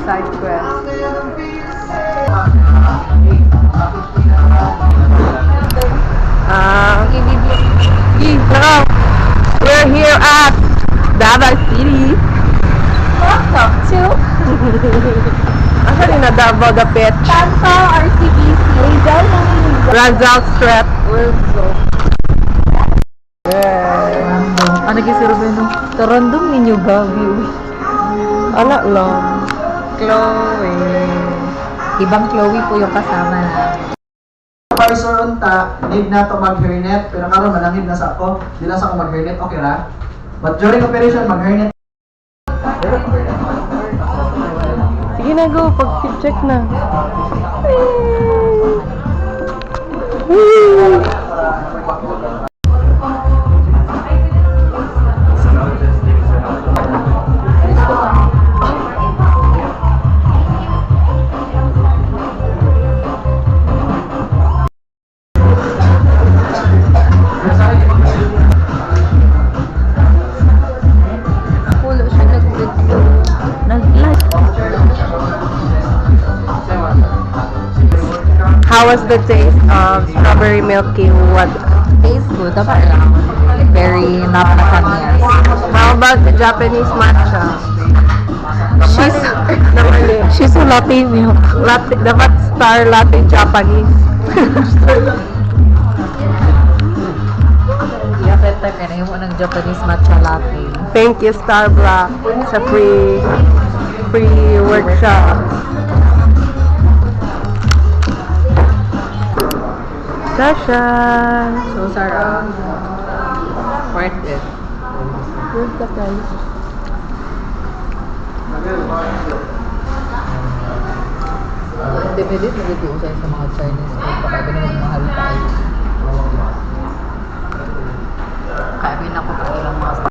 side quest. We're here at Davao City. Welcome to Asa rin na Davao the Pitch? Tanpa RCBC. Razal Street. Ano kasi Ruben? Tarandong ninyo gabi. Anak lang. Chloe. Ibang Chloe po yung kasama na. Supervisor unta, need na to mag-hairnet, pero karon manangin na sa ako, di na sa ako mag-hairnet, okay ra? But during operation, mag-hairnet. Sige na, go. Pag-check na. How was the taste of strawberry milky? What? Tastes good. Dapat lang. Very napakatamis. How about the Japanese matcha? She's a latte milk. Latte, dapat star latte Japanese. Yakit tayo ka na yung unang Japanese matcha latte. Thank you, Star Black, sa free workshop. Sasha! So sarap. Worth it. Where's the price? Independent, nagituusan sa mga Chinese food.